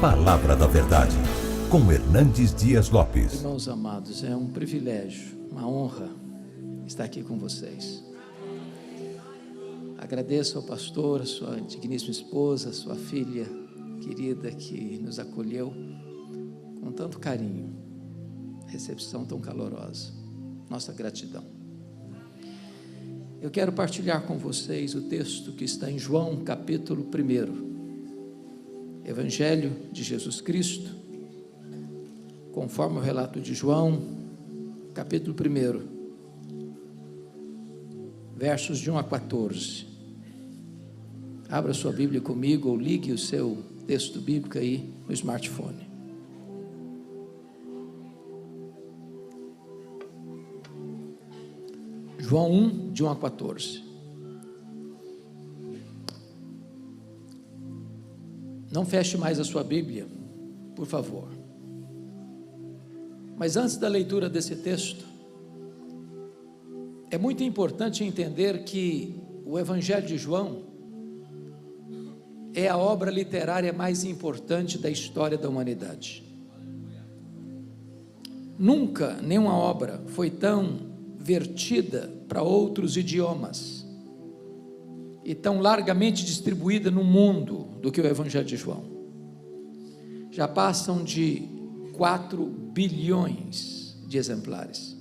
Palavra da Verdade, com Hernandes Dias Lopes. Irmãos amados, é um privilégio, uma honra estar aqui com vocês. Agradeço ao pastor, a sua digníssima esposa, a sua filha querida que nos acolheu com tanto carinho, recepção tão calorosa. Nossa gratidão. Eu quero partilhar com vocês o texto que está em João, capítulo 1. Evangelho de Jesus Cristo, conforme o relato de João, capítulo 1, versos de 1 a 14. Abra sua Bíblia comigo ou ligue o seu texto bíblico aí no smartphone. João 1, de 1 a 14. Não feche mais a sua Bíblia, por favor. Mas antes da leitura desse texto, é muito importante entender que o Evangelho de João é a obra literária mais importante da história da humanidade. Nunca nenhuma obra foi tão vertida para outros idiomas e tão largamente distribuída no mundo do que o Evangelho de João. Já passam de 4 bilhões de exemplares.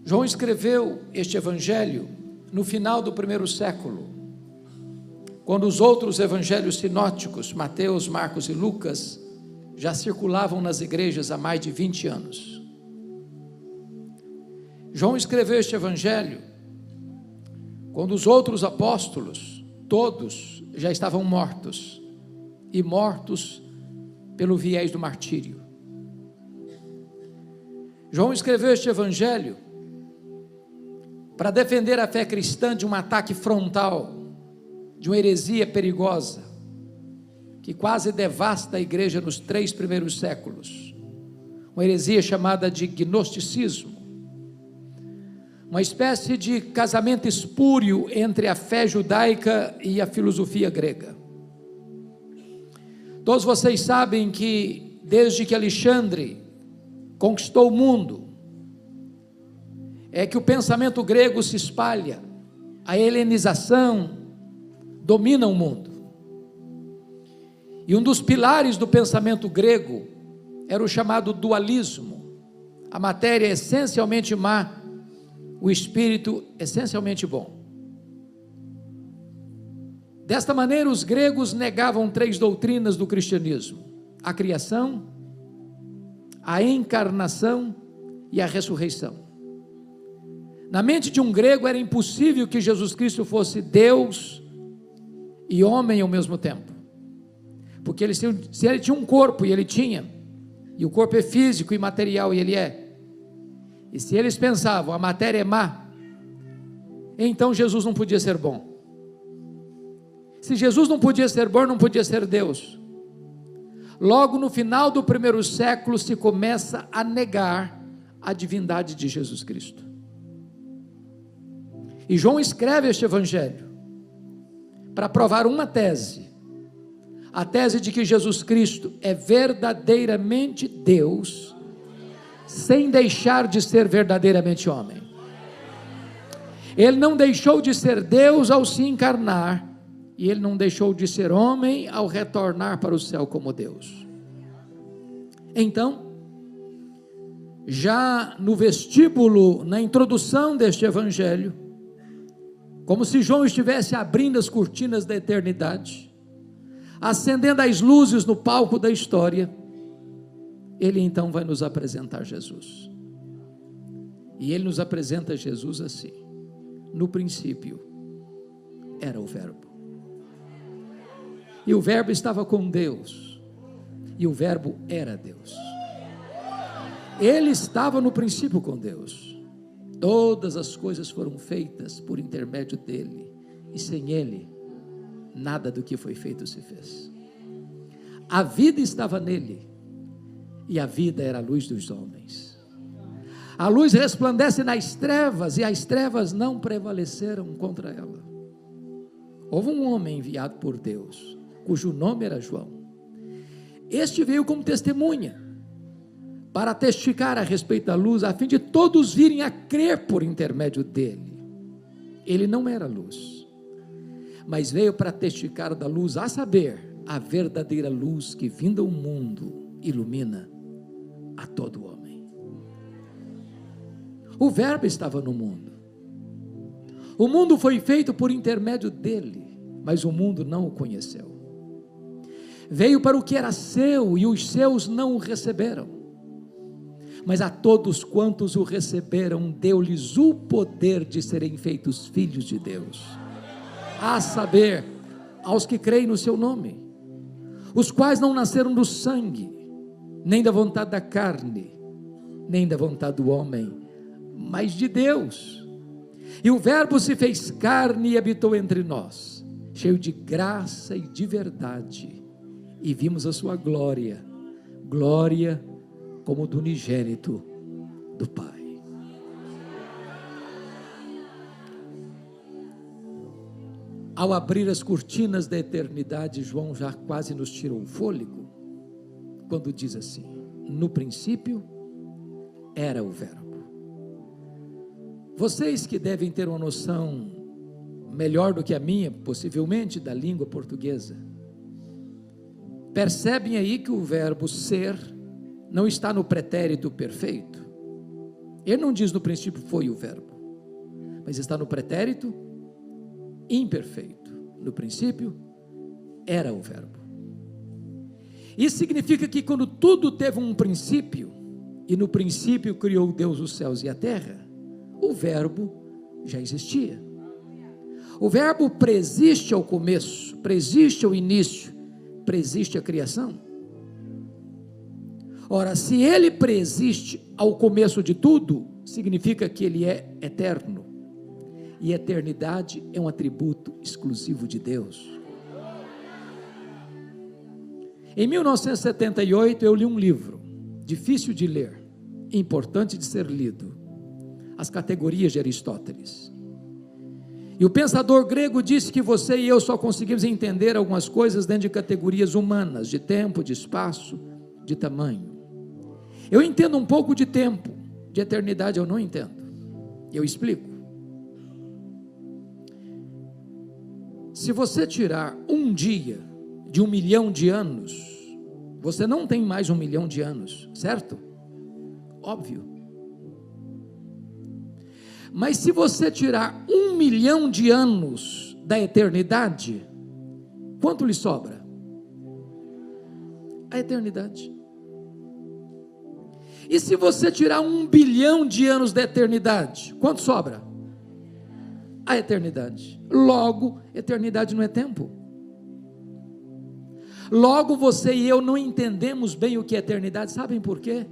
João escreveu este Evangelho no final do 1º século, quando os outros evangelhos sinóticos, Mateus, Marcos e Lucas, já circulavam nas igrejas há mais de 20 anos. João escreveu este Evangelho quando os outros apóstolos, todos, já estavam mortos, e mortos pelo viés do martírio. João escreveu este Evangelho para defender a fé cristã de um ataque frontal, de uma heresia perigosa, que quase devasta a igreja nos 3 primeiros séculos, uma heresia chamada de gnosticismo, uma espécie de casamento espúrio entre a fé judaica e a filosofia grega. Todos vocês sabem que desde que Alexandre conquistou o mundo, é que o pensamento grego se espalha, a helenização domina o mundo. E um dos pilares do pensamento grego era o chamado dualismo, a matéria é essencialmente má, o espírito essencialmente bom. Desta maneira, os gregos negavam 3 doutrinas do cristianismo: a criação, a encarnação e a ressurreição. Na mente de um grego era impossível que Jesus Cristo fosse Deus e homem ao mesmo tempo, porque se ele tinha um corpo, e ele tinha, e o corpo é físico e material, e ele é, e se eles pensavam, a matéria é má, então Jesus não podia ser bom. Se Jesus não podia ser bom, não podia ser Deus. Logo no final do 1º século se começa a negar a divindade de Jesus Cristo. E João escreve este Evangelho para provar uma tese, a tese de que Jesus Cristo é verdadeiramente Deus, sem deixar de ser verdadeiramente homem. Ele não deixou de ser Deus ao se encarnar, e ele não deixou de ser homem ao retornar para o céu como Deus. Então, já no vestíbulo, na introdução deste Evangelho, como se João estivesse abrindo as cortinas da eternidade, acendendo as luzes no palco da história, ele então vai nos apresentar Jesus. E ele nos apresenta Jesus assim: no princípio era o Verbo, e o Verbo estava com Deus, e o Verbo era Deus. Ele estava no princípio com Deus. Todas as coisas foram feitas por intermédio dele, e sem ele nada do que foi feito se fez. A vida estava nele, e a vida era a luz dos homens. A luz resplandece nas trevas, e as trevas não prevaleceram contra ela. Houve um homem enviado por Deus, cujo nome era João. Este veio como testemunha, para testificar a respeito da luz, a fim de todos virem a crer por intermédio dele. Ele não era luz, mas veio para testificar da luz, a saber, a verdadeira luz que vinda ao mundo ilumina a todo homem. O Verbo estava no mundo. O mundo foi feito por intermédio dele, mas o mundo não o conheceu. Veio para o que era seu e os seus não o receberam. Mas a todos quantos o receberam, deu-lhes o poder de serem feitos filhos de Deus. A saber, aos que creem no seu nome, os quais não nasceram do sangue, nem da vontade da carne, nem da vontade do homem, mas de Deus. E o Verbo se fez carne e habitou entre nós, cheio de graça e de verdade, e vimos a sua glória, glória como do unigênito do Pai. Ao abrir as cortinas da eternidade, João já quase nos tirou o fôlego, quando diz assim: no princípio era o Verbo. Vocês que devem ter uma noção melhor do que a minha, possivelmente, da língua portuguesa, percebem aí que o verbo ser não está no pretérito perfeito. Ele não diz no princípio foi o verbo, mas está no pretérito imperfeito. No princípio era o verbo. Isso significa que quando tudo teve um princípio, e no princípio criou Deus os céus e a terra, o verbo já existia. O verbo preexiste ao começo, preexiste ao início, preexiste à criação. Ora, se ele preexiste ao começo de tudo, significa que ele é eterno. E eternidade é um atributo exclusivo de Deus. Em 1978 eu li um livro, difícil de ler, importante de ser lido, As Categorias de Aristóteles. E o pensador grego disse que você e eu só conseguimos entender algumas coisas dentro de categorias humanas, de tempo, de espaço, de tamanho. Eu entendo um pouco de tempo, de eternidade eu não entendo. Eu explico. Se você tirar um dia de 1 milhão de anos, você não tem mais 1 milhão de anos, certo? Óbvio. Mas se você tirar 1 milhão de anos da eternidade, quanto lhe sobra? A eternidade. E se você tirar 1 bilhão de anos da eternidade, quanto sobra? A eternidade. Logo, eternidade não é tempo. Logo, você e eu não entendemos bem o que é eternidade. Sabem por quê?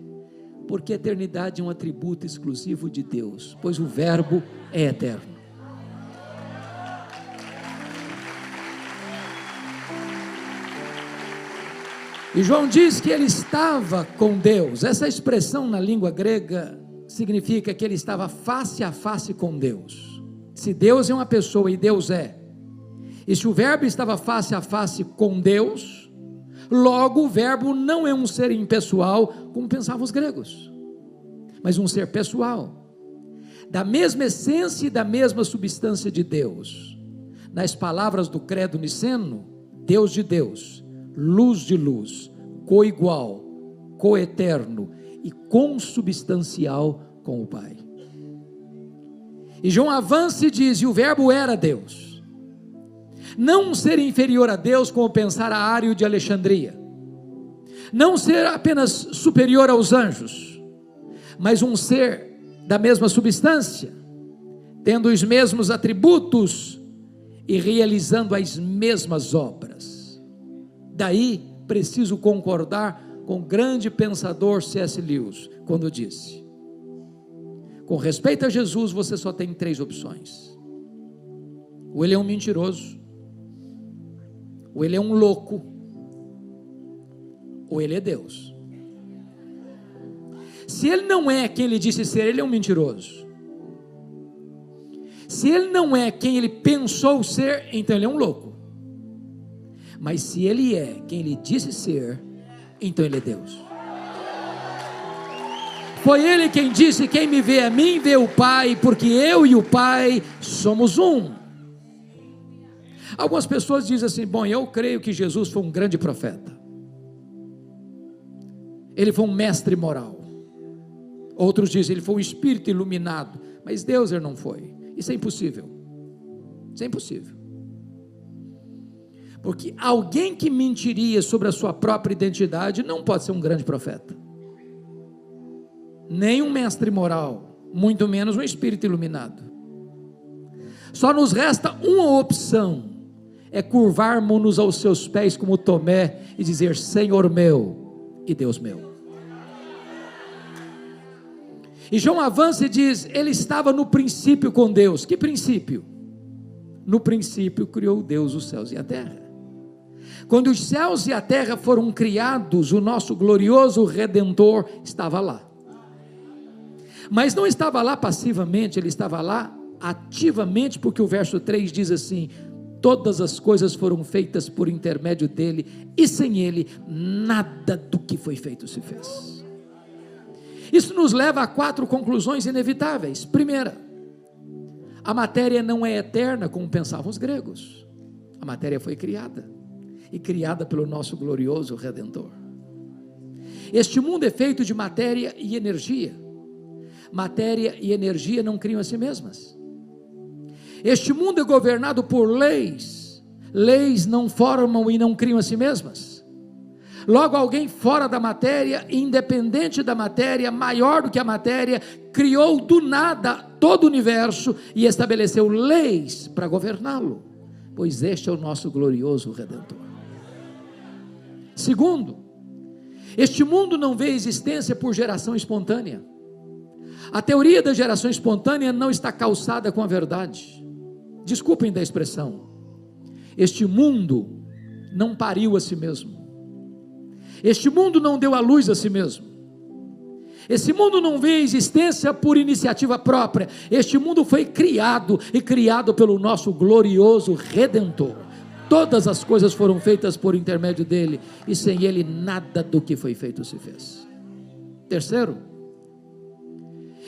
Porque eternidade é um atributo exclusivo de Deus, pois o Verbo é eterno. E João diz que ele estava com Deus. Essa expressão na língua grega significa que ele estava face a face com Deus. Se Deus é uma pessoa e Deus é, e se o Verbo estava face a face com Deus, logo o Verbo não é um ser impessoal, como pensavam os gregos, mas um ser pessoal, da mesma essência e da mesma substância de Deus. Nas palavras do credo niceno, Deus de Deus, luz de luz, coigual, coeterno e consubstancial com o Pai. E João avança e diz: e o Verbo era Deus. Não um ser inferior a Deus, como pensar a Ário de Alexandria, não ser apenas superior aos anjos, mas um ser da mesma substância, tendo os mesmos atributos e realizando as mesmas obras. Daí preciso concordar com o grande pensador C.S. Lewis, quando disse: com respeito a Jesus, você só tem 3 opções. Ou ele é um mentiroso, ou ele é um louco, ou ele é Deus. Se ele não é quem ele disse ser, ele é um mentiroso. Se ele não é quem ele pensou ser, então ele é um louco. Mas se Ele é quem Ele disse ser, então Ele é Deus. Foi Ele quem disse: quem me vê a mim, vê o Pai, porque eu e o Pai somos um. Algumas pessoas dizem assim: bom, eu creio que Jesus foi um grande profeta, Ele foi um mestre moral. Outros dizem: ele foi um espírito iluminado. Mas Deus ele não foi. Isso é impossível. Isso é impossível. Porque alguém que mentiria sobre a sua própria identidade não pode ser um grande profeta, nem um mestre moral, muito menos um espírito iluminado. Só nos resta uma opção: é curvarmos-nos aos seus pés como Tomé e dizer: Senhor meu e Deus meu. E João avança e diz: ele estava no princípio com Deus. Que princípio? No princípio criou Deus os céus e a terra. Quando os céus e a terra foram criados, o nosso glorioso Redentor estava lá. Mas não estava lá passivamente, ele estava lá ativamente, porque o verso 3 diz assim: todas as coisas foram feitas por intermédio dele, e sem ele nada do que foi feito se fez. Isso nos leva a 4 conclusões inevitáveis. Primeira, a matéria não é eterna como pensavam os gregos. A matéria foi criada, e criada pelo nosso glorioso Redentor. Este mundo é feito de matéria e energia. Matéria e energia não criam a si mesmas. Este mundo é governado por leis. Leis não formam e não criam a si mesmas. Logo, alguém fora da matéria, independente da matéria, maior do que a matéria, criou do nada todo o universo e estabeleceu leis para governá-lo, pois este é o nosso glorioso Redentor. Segundo, este mundo não vê existência por geração espontânea. A teoria da geração espontânea não está calçada com a verdade. Desculpem da expressão. Este mundo não pariu a si mesmo. Este mundo não deu à luz a si mesmo. Esse mundo não vê existência por iniciativa própria. Este mundo foi criado, e criado pelo nosso glorioso Redentor. Todas as coisas foram feitas por intermédio dele, e sem ele nada do que foi feito se fez. Terceiro,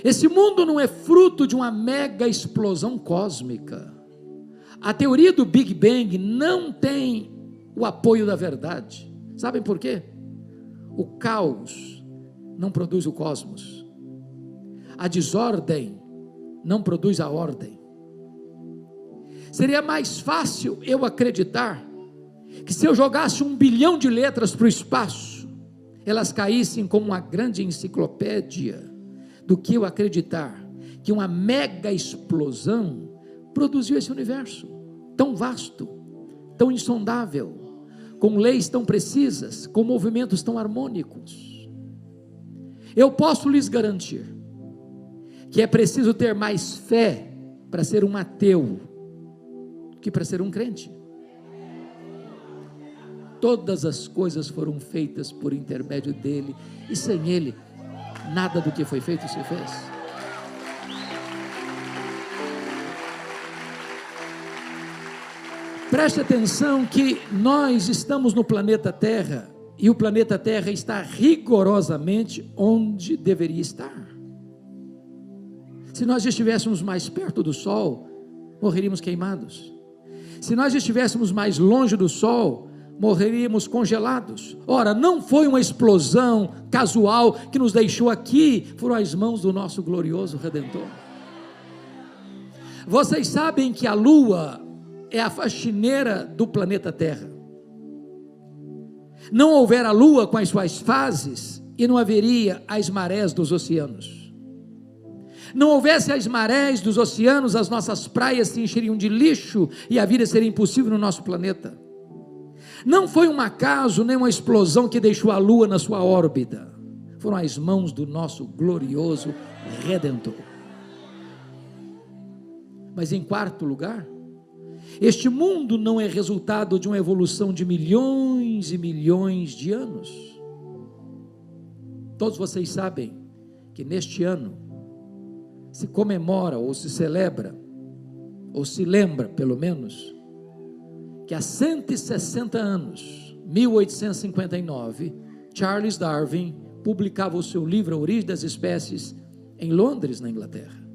esse mundo não é fruto de uma mega explosão cósmica. A teoria do Big Bang não tem o apoio da verdade. Sabem por quê? O caos não produz o cosmos. A desordem não produz a ordem. Seria mais fácil eu acreditar que se eu jogasse 1 bilhão de letras para o espaço, elas caíssem como uma grande enciclopédia, do que eu acreditar que uma mega explosão produziu esse universo tão vasto, tão insondável, com leis tão precisas, com movimentos tão harmônicos. Eu posso lhes garantir que é preciso ter mais fé para ser um ateu que para ser um crente. Todas as coisas foram feitas por intermédio dele, e sem ele nada do que foi feito se fez. Preste atenção que nós estamos no planeta Terra, e o planeta Terra está rigorosamente onde deveria estar. Se nós estivéssemos mais perto do Sol, morreríamos queimados. Se nós estivéssemos mais longe do Sol, morreríamos congelados. Ora, não foi uma explosão casual que nos deixou aqui, foram as mãos do nosso glorioso Redentor. Vocês sabem que a Lua é a faxineira do planeta Terra. Não houver a Lua com as suas fases, e não haveria as marés dos oceanos. Não houvesse as marés dos oceanos, as nossas praias se encheriam de lixo, e a vida seria impossível no nosso planeta. Não foi um acaso, nem uma explosão que deixou a Lua na sua órbita. Foram as mãos do nosso glorioso Redentor. Mas em quarto lugar, este mundo não é resultado de uma evolução de milhões e milhões de anos. Todos vocês sabem que neste ano se comemora, ou se celebra, ou se lembra pelo menos, que há 160 anos, 1859, Charles Darwin publicava o seu livro A Origem das Espécies em Londres, na Inglaterra.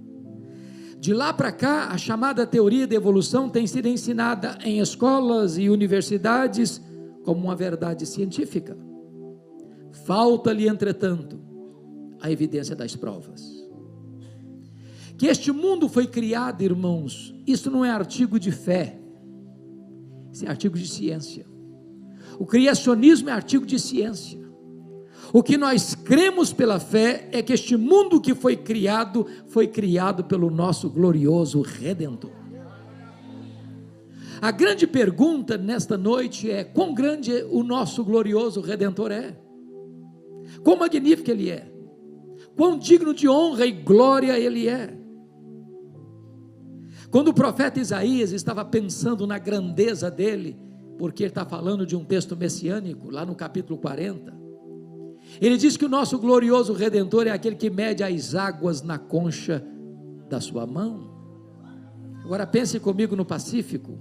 De lá para cá, a chamada teoria da evolução tem sido ensinada em escolas e universidades como uma verdade científica. Falta-lhe, entretanto, a evidência das provas. Que este mundo foi criado, irmãos, isso não é artigo de fé, isso é artigo de ciência. O criacionismo é artigo de ciência. O que nós cremos pela fé é que este mundo que foi criado pelo nosso glorioso Redentor. A grande pergunta nesta noite é: quão grande o nosso glorioso Redentor é? Quão magnífico Ele é? Quão digno de honra e glória Ele é? Quando o profeta Isaías estava pensando na grandeza dele, porque ele está falando de um texto messiânico, lá no capítulo 40, ele diz que o nosso glorioso Redentor é aquele que mede as águas na concha da sua mão. Agora pense comigo no Pacífico,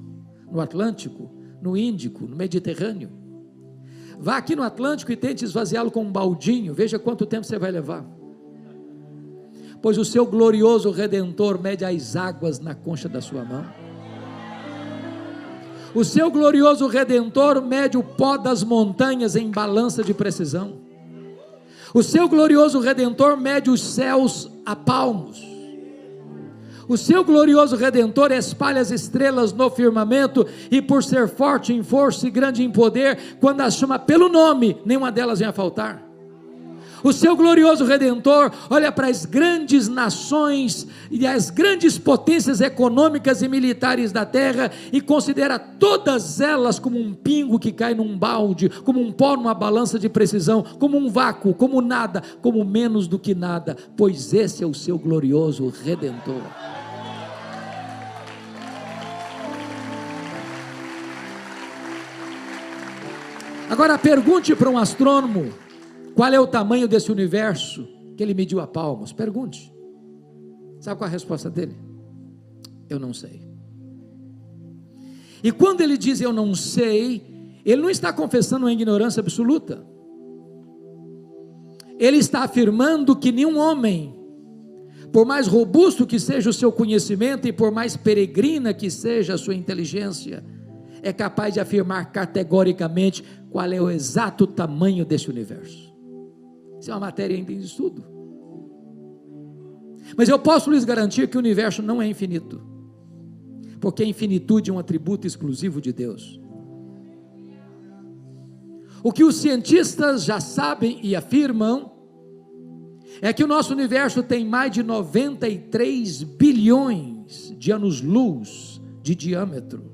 no Atlântico, no Índico, no Mediterrâneo. Vá aqui no Atlântico e tente esvaziá-lo com um baldinho, veja quanto tempo você vai levar. Pois o seu glorioso Redentor mede as águas na concha da sua mão. O seu glorioso Redentor mede o pó das montanhas em balança de precisão. O seu glorioso Redentor mede os céus a palmos. O seu glorioso Redentor espalha as estrelas no firmamento, e por ser forte em força e grande em poder, quando as chama pelo nome, nenhuma delas vem a faltar. O seu glorioso Redentor olha para as grandes nações e as grandes potências econômicas e militares da terra e considera todas elas como um pingo que cai num balde, como um pó numa balança de precisão, como um vácuo, como nada, como menos do que nada, pois esse é o seu glorioso Redentor. Agora pergunte para um astrônomo qual é o tamanho desse universo que ele mediu a palmos. Pergunte. Sabe qual é a resposta dele? Eu não sei. E quando ele diz eu não sei, ele não está confessando uma ignorância absoluta. Ele está afirmando que nenhum homem, por mais robusto que seja o seu conhecimento e por mais peregrina que seja a sua inteligência, é capaz de afirmar categoricamente qual é o exato tamanho desse universo. Isso é uma matéria ainda em estudo. Mas eu posso lhes garantir que o universo não é infinito, porque a infinitude é um atributo exclusivo de Deus. O que os cientistas já sabem e afirmam é que o nosso universo tem mais de 93 bilhões de anos-luz de diâmetro.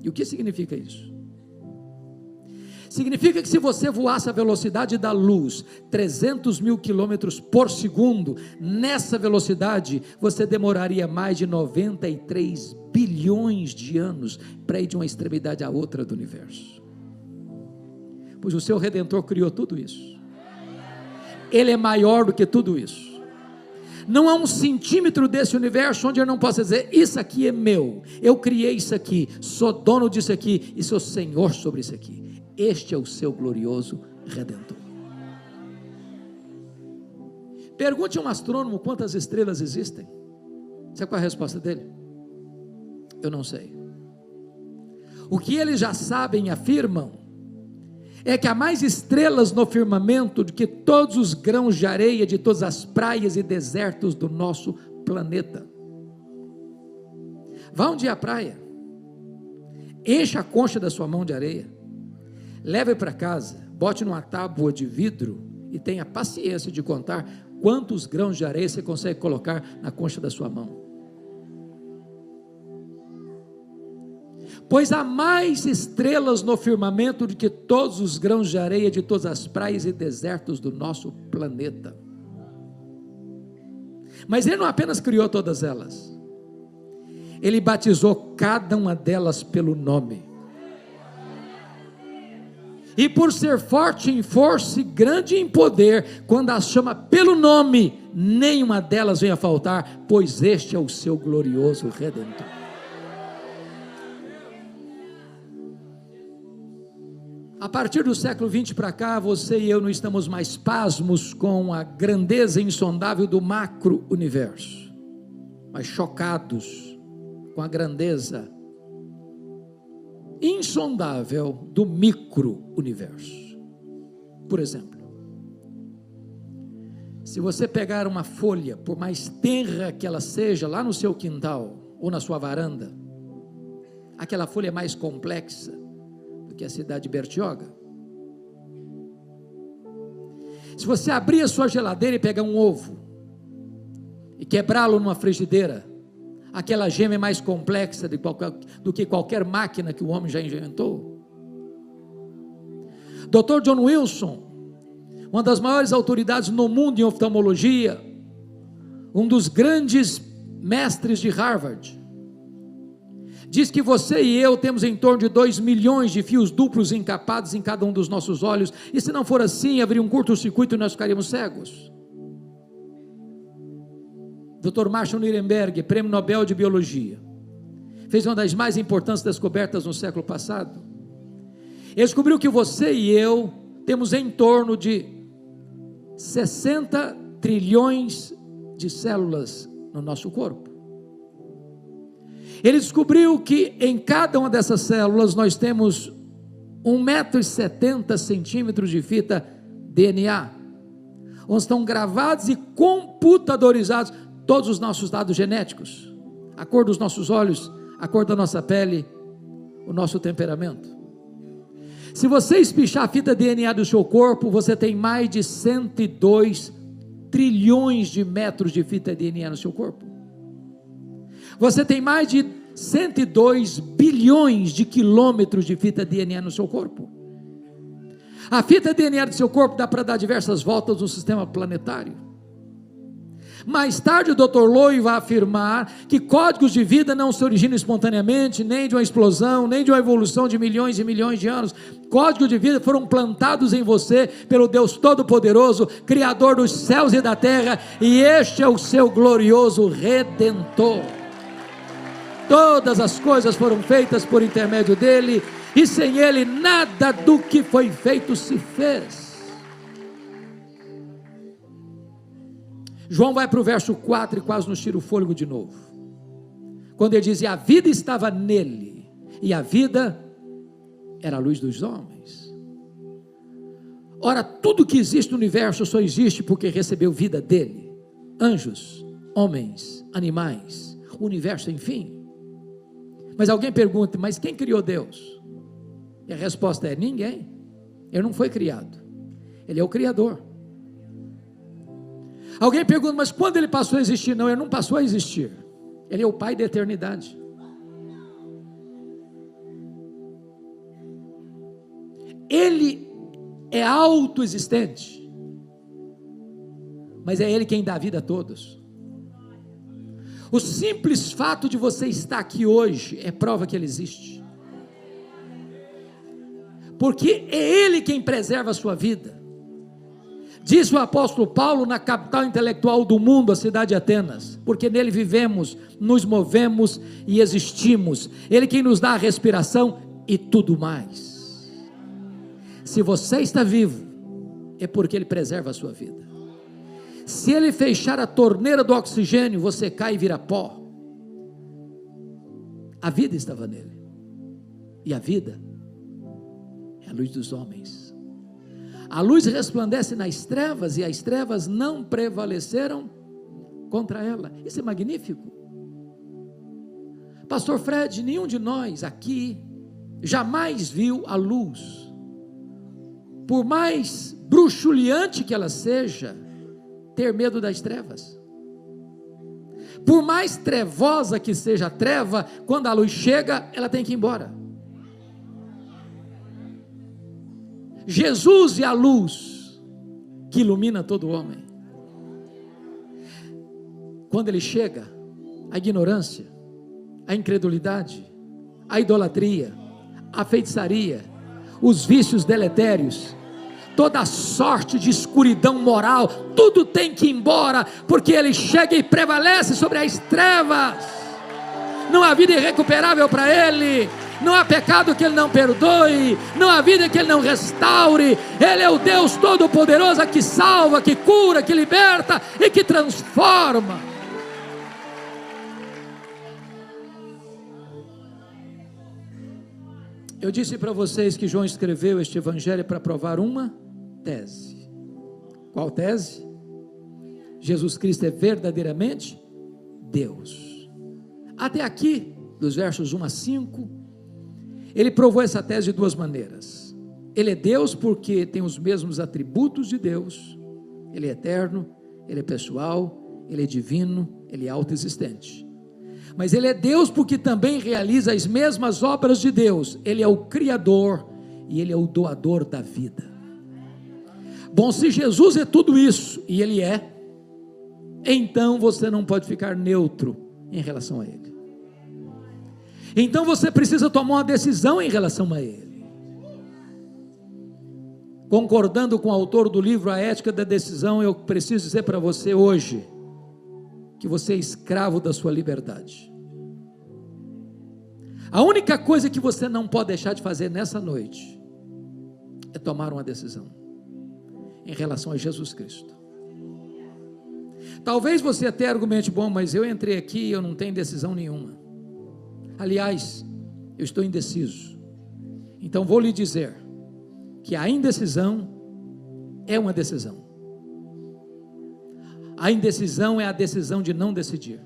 E o que significa isso? Significa que se você voasse a velocidade da luz, 300 mil quilômetros por segundo, nessa velocidade, você demoraria mais de 93 bilhões de anos para ir de uma extremidade à outra do universo. Pois o seu Redentor criou tudo isso. Ele é maior do que tudo isso. Não há um centímetro desse universo onde eu não possa dizer, isso aqui é meu, eu criei isso aqui, sou dono disso aqui, e sou senhor sobre isso aqui. Este é o seu glorioso Redentor. Pergunte a um astrônomo quantas estrelas existem. Sabe qual é a resposta dele? Eu não sei. O que eles já sabem e afirmam é que há mais estrelas no firmamento do que todos os grãos de areia de todas as praias e desertos do nosso planeta. Vá um dia à praia, encha a concha da sua mão de areia, leve para casa, bote numa tábua de vidro e tenha paciência de contar quantos grãos de areia você consegue colocar na concha da sua mão. Pois há mais estrelas no firmamento do que todos os grãos de areia de todas as praias e desertos do nosso planeta. Mas ele não apenas criou todas elas, ele batizou cada uma delas pelo nome. E por ser forte em força e grande em poder, quando as chama pelo nome, nenhuma delas vem a faltar, pois este é o seu glorioso Redentor. A partir do século XX para cá, você e eu não estamos mais pasmos com a grandeza insondável do macro-universo, mas chocados com a grandeza insondável do micro-universo. Por exemplo, se você pegar uma folha, por mais tenra que ela seja, lá no seu quintal ou na sua varanda, aquela folha é mais complexa do que a cidade de Bertioga. Se você abrir a sua geladeira e pegar um ovo e quebrá-lo numa frigideira, aquela gema é mais complexa do que qualquer máquina que o homem já inventou. Dr. John Wilson, uma das maiores autoridades no mundo em oftalmologia, um dos grandes mestres de Harvard, diz que você e eu temos em torno de 2 milhões de fios duplos encapados em cada um dos nossos olhos, e se não for assim, haveria um curto-circuito e nós ficaríamos cegos. Dr. Marshall Nirenberg, prêmio Nobel de Biologia, fez uma das mais importantes descobertas no século passado. Ele descobriu que você e eu temos em torno de 60 trilhões de células no nosso corpo. Ele descobriu que em cada uma dessas células nós temos 1,70 m de fita DNA, onde estão gravados e computadorizados todos os nossos dados genéticos, a cor dos nossos olhos, a cor da nossa pele, o nosso temperamento. Se você espichar a fita DNA do seu corpo, você tem mais de 102 trilhões de metros de fita DNA no seu corpo. Você tem mais de 102 bilhões de quilômetros de fita DNA no seu corpo. A fita DNA do seu corpo dá para dar diversas voltas no sistema planetário. Mais tarde o Dr. Lowe vai afirmar que códigos de vida não se originam espontaneamente, nem de uma explosão, nem de uma evolução de milhões e milhões de anos. Códigos de vida foram plantados em você pelo Deus Todo-Poderoso, Criador dos céus e da terra, e este é o seu glorioso Redentor. Todas as coisas foram feitas por intermédio dele, e sem ele nada do que foi feito se fez. João vai para o verso 4 e quase nos tira o fôlego de novo, quando ele diz: e a vida estava nele, e a vida era a luz dos homens. Ora, tudo que existe no universo só existe porque recebeu vida dele. Anjos, homens, animais, o universo sem fim. Mas alguém pergunta: mas quem criou Deus? E a resposta é: ninguém. Ele não foi criado, ele é o Criador. Alguém pergunta: mas quando ele passou a existir? Não, ele não passou a existir, ele é o Pai da eternidade. Ele é autoexistente, mas é ele quem dá vida a todos. O simples fato de você estar aqui hoje é prova que ele existe, porque é ele quem preserva a sua vida. Disse o apóstolo Paulo na capital intelectual do mundo, a cidade de Atenas: porque nele vivemos, nos movemos e existimos. Ele quem nos dá a respiração e tudo mais. Se você está vivo, é porque ele preserva a sua vida. Se ele fechar a torneira do oxigênio, você cai e vira pó. A vida estava nele, e a vida é a luz dos homens. A luz resplandece nas trevas, e as trevas não prevaleceram contra ela. Isso é magnífico. Pastor Fred, nenhum de nós aqui jamais viu a luz, por mais bruxuleante que ela seja, ter medo das trevas. Por mais trevosa que seja a treva, quando a luz chega, ela tem que ir embora. Jesus é a luz que ilumina todo homem. Quando ele chega, a ignorância, a incredulidade, a idolatria, a feitiçaria, os vícios deletérios, toda a sorte de escuridão moral, tudo tem que ir embora, porque ele chega e prevalece sobre as trevas. Não há vida irrecuperável para ele. não há pecado que Ele não perdoe, não há vida que Ele não restaure. Ele é o Deus Todo-Poderoso que salva, que cura, que liberta e que transforma. Eu disse para vocês que João escreveu este evangelho para provar uma tese. Qual tese? Jesus Cristo é verdadeiramente Deus. Até aqui, dos versos 1 a 5, ele provou essa tese de duas maneiras. Ele é Deus porque tem os mesmos atributos de Deus. Ele é eterno, Ele é pessoal, Ele é divino, Ele é autoexistente. Mas Ele é Deus porque também realiza as mesmas obras de Deus. Ele é o Criador e Ele é o doador da vida. Bom, se Jesus é tudo isso, e Ele é, então você não pode ficar neutro em relação a Ele. Então você precisa tomar uma decisão em relação a Ele. Concordando com o autor do livro A Ética da Decisão, eu preciso dizer para você hoje, que você é escravo da sua liberdade. A única coisa que você não pode deixar de fazer nessa noite, é tomar uma decisão, em relação a Jesus Cristo. Talvez você até argumente, bom, mas eu entrei aqui e eu não tenho decisão nenhuma. Aliás, eu estou indeciso. Então vou lhe dizer, que a indecisão é uma decisão. A indecisão é a decisão de não decidir.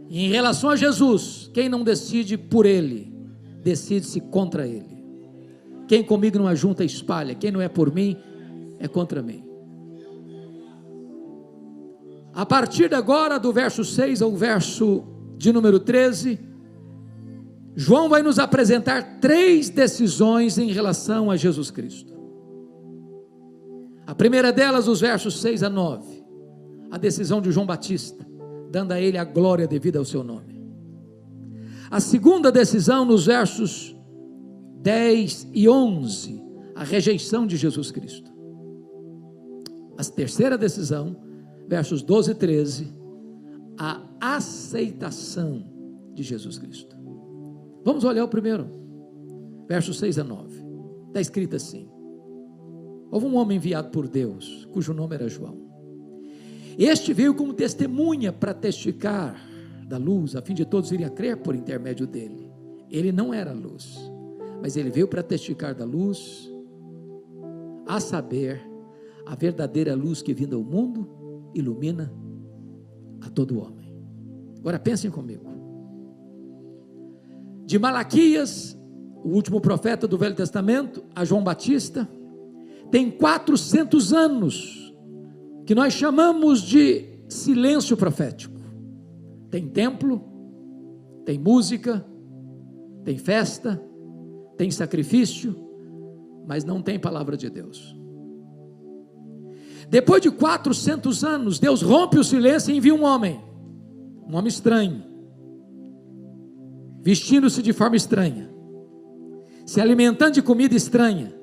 E em relação a Jesus, quem não decide por Ele, decide-se contra Ele. Quem comigo não ajunta, espalha. Quem não é por mim, é contra mim. A partir de agora, do verso 6 ao verso de número 13, João vai nos apresentar 3 decisões em relação a Jesus Cristo. A primeira delas, os versos 6 a 9, a decisão de João Batista, dando a ele a glória devida ao seu nome. A segunda decisão, nos versos 10 e 11, a rejeição de Jesus Cristo. A terceira decisão, versos 12 e 13, a aceitação de Jesus Cristo. Vamos olhar o primeiro, versos 6 a 9, está escrito assim: houve um homem enviado por Deus, cujo nome era João. Este veio como testemunha para testificar da luz, a fim de todos irem a crer por intermédio dele. Ele não era luz, mas ele veio para testificar da luz, a saber, a verdadeira luz que vinda ao mundo, ilumina a todo homem. Agora pensem comigo. De Malaquias, o último profeta do Velho Testamento, a João Batista, tem 400 anos, que nós chamamos de silêncio profético. Tem templo, tem música, tem festa, tem sacrifício, mas não tem palavra de Deus. Depois de 400 anos, Deus rompe o silêncio e envia um homem estranho, vestindo-se de forma estranha, se alimentando de comida estranha,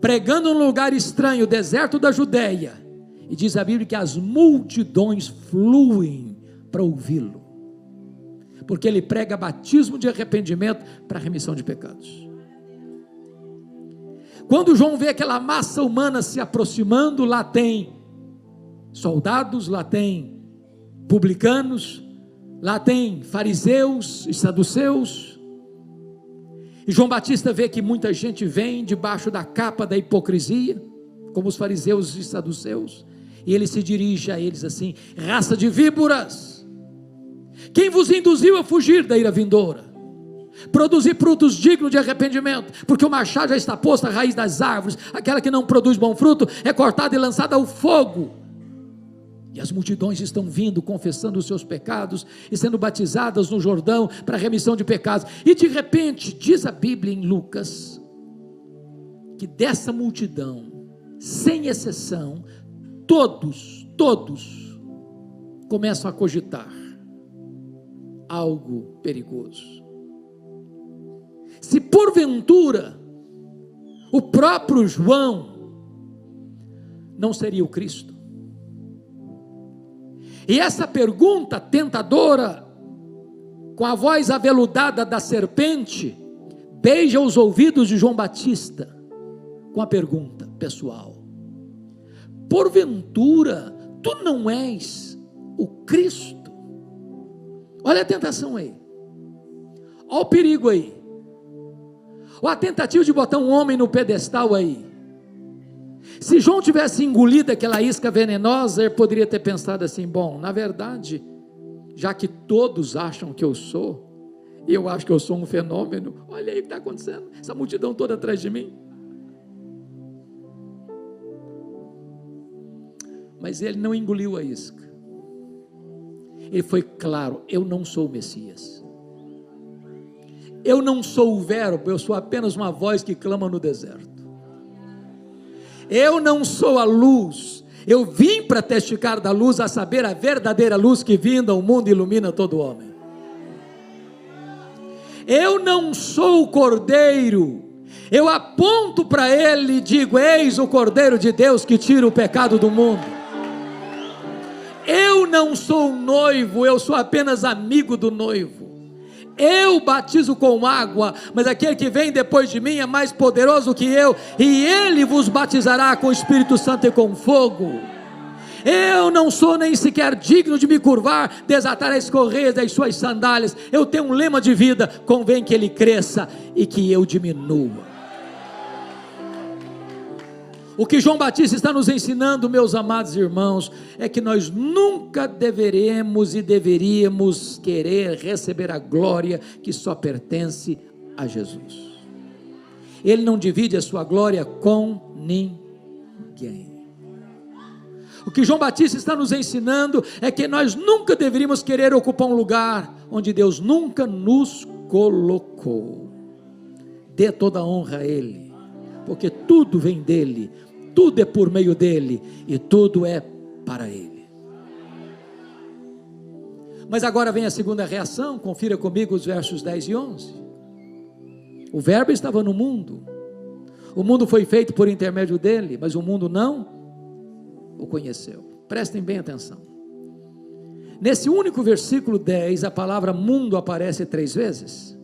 pregando num lugar estranho, o deserto da Judeia, e diz a Bíblia que as multidões fluem para ouvi-lo, porque ele prega batismo de arrependimento para remissão de pecados. Quando João vê aquela massa humana se aproximando, lá tem soldados, lá tem publicanos, lá tem fariseus e saduceus, e João Batista vê que muita gente vem debaixo da capa da hipocrisia, como os fariseus e saduceus, e ele se dirige a eles assim: raça de víboras, quem vos induziu a fugir da ira vindoura? Produzir frutos dignos de arrependimento, porque o machado já está posto à raiz das árvores, aquela que não produz bom fruto é cortada e lançada ao fogo. E as multidões estão vindo, confessando os seus pecados e sendo batizadas no Jordão para a remissão de pecados. E de repente, diz a Bíblia em Lucas, que dessa multidão, sem exceção, todos começam a cogitar algo perigoso. Se porventura o próprio João não seria o Cristo? E essa pergunta tentadora com a voz aveludada da serpente, beija os ouvidos de João Batista, com a pergunta pessoal: porventura, tu não és o Cristo? Olha a tentação aí, olha o perigo aí, olha a tentativa de botar um homem no pedestal aí. Se João tivesse engolido aquela isca venenosa, ele poderia ter pensado assim: bom, na verdade, já que todos acham que eu sou, e eu acho que eu sou um fenômeno, olha aí o que está acontecendo, essa multidão toda atrás de mim. Mas ele não engoliu a isca, ele foi claro: eu não sou o Messias, eu não sou o verbo, eu sou apenas uma voz que clama no deserto. Eu não sou a luz, eu vim para testificar da luz, a saber, a verdadeira luz que vinda ao mundo ilumina todo homem. Eu não sou o cordeiro, eu aponto para ele e digo: eis o cordeiro de Deus que tira o pecado do mundo. Eu não sou o noivo, eu sou apenas amigo do noivo. Eu batizo com água, mas aquele que vem depois de mim é mais poderoso que eu, e ele vos batizará com o Espírito Santo e com fogo. Eu não sou nem sequer digno de me curvar, desatar as correias das suas sandálias. Eu tenho um lema de vida: convém que ele cresça e que eu diminua. O que João Batista está nos ensinando, meus amados irmãos, é que nós nunca deveríamos querer receber a glória que só pertence a Jesus. Ele não divide a sua glória com ninguém. O que João Batista está nos ensinando é que nós nunca deveríamos querer ocupar um lugar onde Deus nunca nos colocou. Dê toda a honra a Ele, porque tudo vem dEle, tudo é por meio dEle e tudo é para Ele. Mas agora vem a segunda reação, confira comigo os versos 10 e 11. O verbo estava no mundo, o mundo foi feito por intermédio dEle, mas o mundo não o conheceu. Prestem bem atenção. Nesse único versículo 10, a palavra mundo aparece 3 vezes.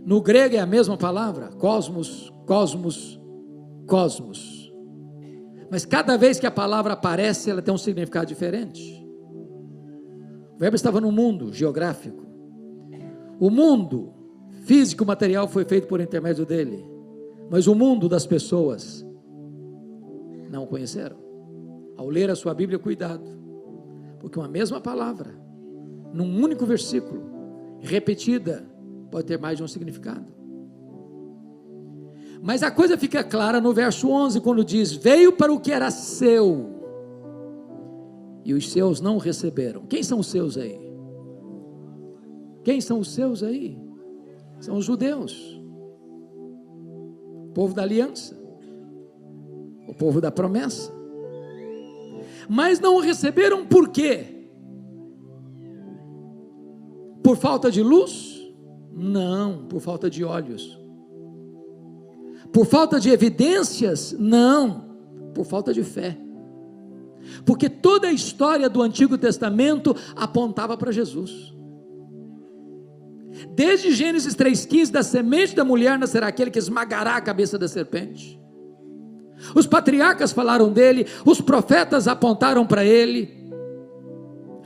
No grego é a mesma palavra, cosmos, cosmos, cosmos. Mas cada vez que a palavra aparece, ela tem um significado diferente. O verbo estava no mundo geográfico. O mundo físico, material foi feito por intermédio dele, mas o mundo das pessoas não o conheceram. Ao ler a sua Bíblia, cuidado, porque uma mesma palavra, num único versículo, repetida, pode ter mais de um significado. Mas a coisa fica clara no verso 11, quando diz: veio para o que era seu, e os seus não o receberam. Quem são os seus aí? Quem são os seus aí? São os judeus, o povo da aliança, o povo da promessa. Mas não o receberam por quê? Por falta de luz? Não, por falta de olhos. Por falta de evidências? Não, por falta de fé. Porque toda a história do Antigo Testamento apontava para Jesus. Desde Gênesis 3,15, da semente da mulher nascerá aquele que esmagará a cabeça da serpente. Os patriarcas falaram dele, os profetas apontaram para ele.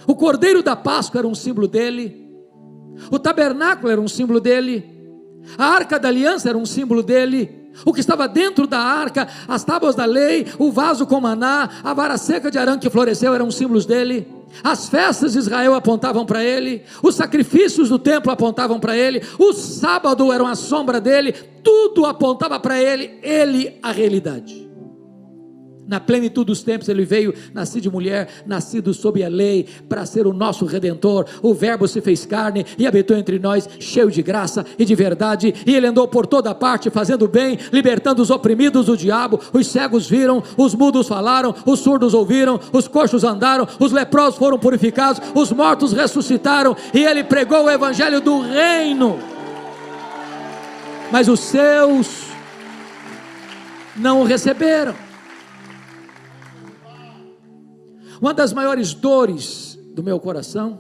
O cordeiro da Páscoa era um símbolo dele, o tabernáculo era um símbolo dele, a arca da aliança era um símbolo dele. O que estava dentro da arca, as tábuas da lei, o vaso com maná, a vara seca de Arã que floresceu, eram símbolos dele. As festas de Israel apontavam para ele, os sacrifícios do templo apontavam para ele, o sábado era uma sombra dele, tudo apontava para ele, ele a realidade. Na plenitude dos tempos ele veio, nascido de mulher, nascido sob a lei, para ser o nosso Redentor. O verbo se fez carne e habitou entre nós, cheio de graça e de verdade, e ele andou por toda parte, fazendo bem, libertando os oprimidos do diabo. Os cegos viram, os mudos falaram, os surdos ouviram, os coxos andaram, os leprosos foram purificados, os mortos ressuscitaram, e ele pregou o evangelho do reino. Mas os seus não o receberam. Uma das maiores dores do meu coração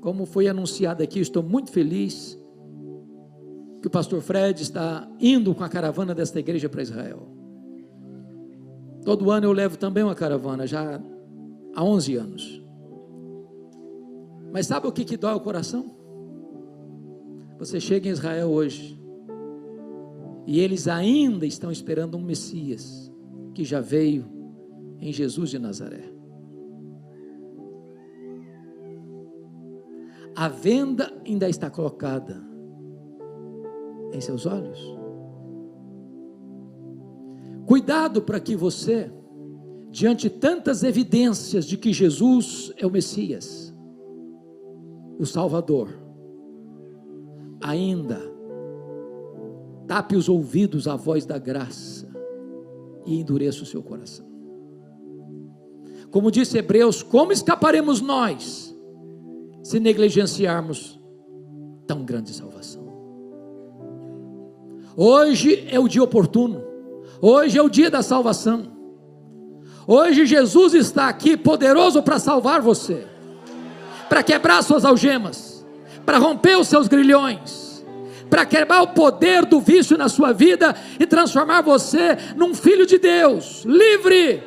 Como foi anunciado aqui, estou muito feliz que o pastor Fred está indo com a caravana desta igreja para Israel. Todo ano eu levo também uma caravana, já há 11 anos. Mas sabe o que dói o coração? Você chega em Israel hoje, e eles ainda estão esperando um Messias, que já veio em Jesus de Nazaré. A venda ainda está colocada em seus olhos. Cuidado para que você, diante de tantas evidências de que Jesus é o Messias, o Salvador, ainda tape os ouvidos à voz da graça e endureça o seu coração. Como disse Hebreus, como escaparemos nós se negligenciarmos tão grande salvação? Hoje é o dia oportuno, hoje é o dia da salvação, hoje Jesus está aqui poderoso para salvar você, para quebrar suas algemas, para romper os seus grilhões, para quebrar o poder do vício na sua vida e transformar você num filho de Deus, livre,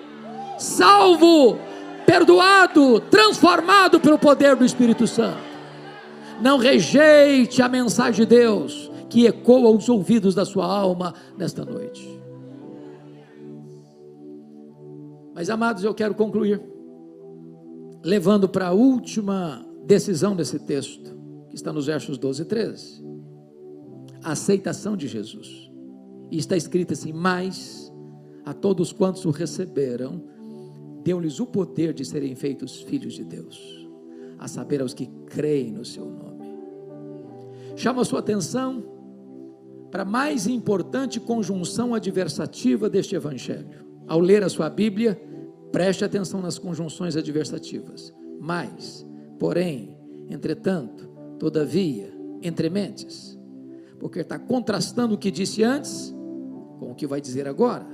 salvo, perdoado, transformado pelo poder do Espírito Santo. Não rejeite a mensagem de Deus que ecoa aos ouvidos da sua alma nesta noite. Mas, amados, eu quero concluir levando para a última decisão desse texto, que está nos versos 12 e 13, a aceitação de Jesus. E está escrito assim: mas a todos quantos o receberam, deu-lhes o poder de serem feitos filhos de Deus, a saber, aos que creem no seu nome. Chama a sua atenção para a mais importante conjunção adversativa deste evangelho. Ao ler a sua Bíblia, preste atenção nas conjunções adversativas. Mas, porém, entretanto, todavia, entrementes, porque está contrastando o que disse antes com o que vai dizer agora.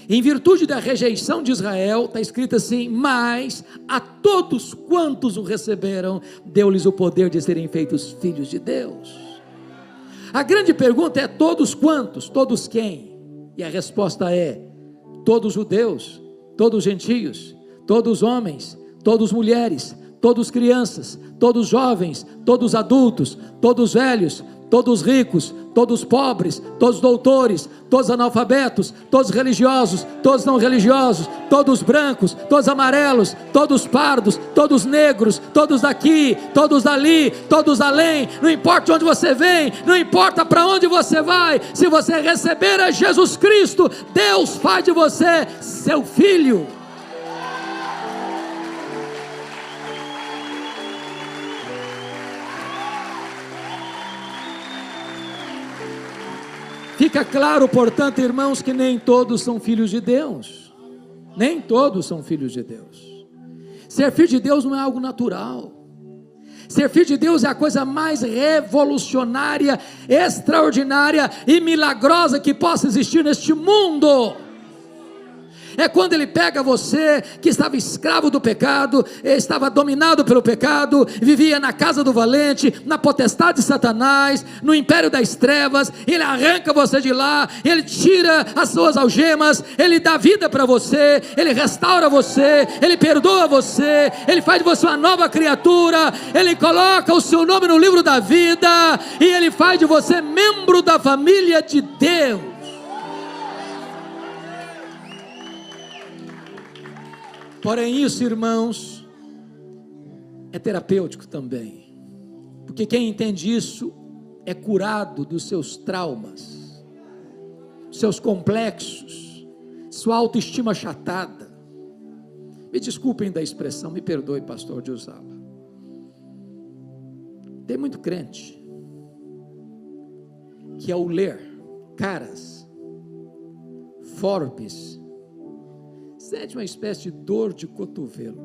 Em virtude da rejeição de Israel, está escrito assim: mas a todos quantos o receberam, deu-lhes o poder de serem feitos filhos de Deus. A grande pergunta é: todos quantos? Todos quem? E a resposta é: todos judeus, todos gentios, todos homens, todos mulheres, todos crianças, todos jovens, todos adultos, todos velhos, todos ricos, todos pobres, todos doutores, todos analfabetos, todos religiosos, todos não religiosos, todos brancos, todos amarelos, todos pardos, todos negros, todos daqui, todos dali, todos além. Não importa de onde você vem, não importa para onde você vai, se você receber a Jesus Cristo, Deus faz de você seu filho. Fica claro, portanto, irmãos, que nem todos são filhos de Deus. Nem todos são filhos de Deus. Ser filho de Deus não é algo natural. Ser filho de Deus é a coisa mais revolucionária, extraordinária e milagrosa que possa existir neste mundo. É quando Ele pega você, que estava escravo do pecado, estava dominado pelo pecado, vivia na casa do valente, na potestade de Satanás, no império das trevas. Ele arranca você de lá, Ele tira as suas algemas, Ele dá vida para você, Ele restaura você, Ele perdoa você, Ele faz de você uma nova criatura, Ele coloca o seu nome no livro da vida, e Ele faz de você membro da família de Deus. Porém, isso, irmãos, é terapêutico também, porque quem entende isso é curado dos seus traumas, seus complexos, sua autoestima achatada. Me desculpem da expressão, me perdoe, pastor, de usá-la. Tem muito crente que, ao ler Caras, Forbes, sente uma espécie de dor de cotovelo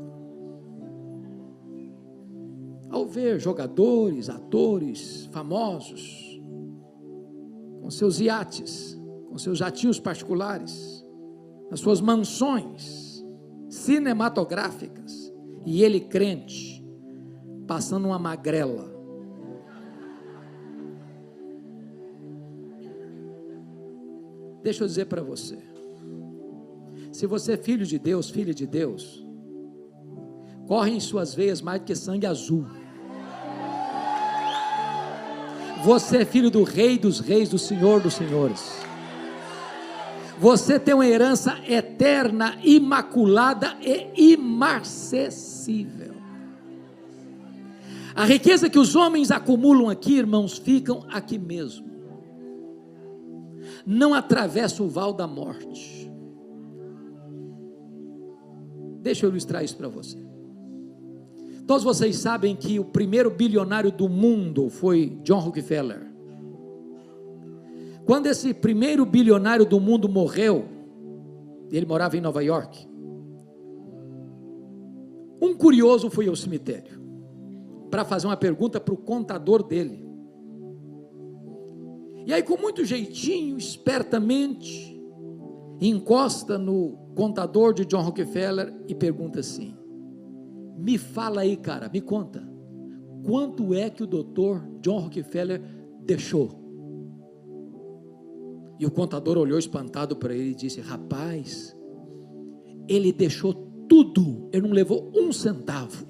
ao ver jogadores, atores famosos com seus iates, com seus jatinhos particulares, nas suas mansões cinematográficas, e ele, crente, passando uma magrela. Deixa eu dizer para você, se você é filho de Deus, filha de Deus, corre em suas veias mais do que sangue azul. Você é filho do Rei dos Reis, do Senhor dos Senhores. Você tem uma herança eterna, imaculada e imarcessível. A riqueza que os homens acumulam aqui, irmãos, ficam aqui mesmo. Não atravessa o val da morte. Deixa eu ilustrar isso para você. Todos vocês sabem que o primeiro bilionário do mundo foi John Rockefeller. Quando esse primeiro bilionário do mundo morreu, ele morava em Nova York, um curioso foi ao cemitério para fazer uma pergunta para o contador dele. E aí, com muito jeitinho, espertamente, encosta no contador de John Rockefeller e pergunta assim: me fala aí, cara, me conta, quanto é que o doutor John Rockefeller deixou? E o contador olhou espantado para ele e disse: rapaz, ele deixou tudo, ele não levou um centavo.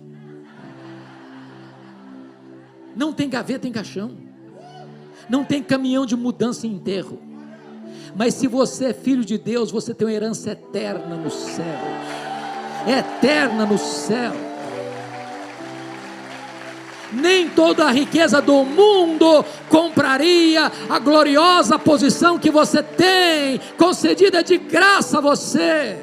Não tem gaveta em caixão, não tem caminhão de mudança em enterro. Mas se você é filho de Deus, você tem uma herança eterna no céu. Eterna no céu. Nem toda a riqueza do mundo compraria a gloriosa posição que você tem, concedida de graça a você.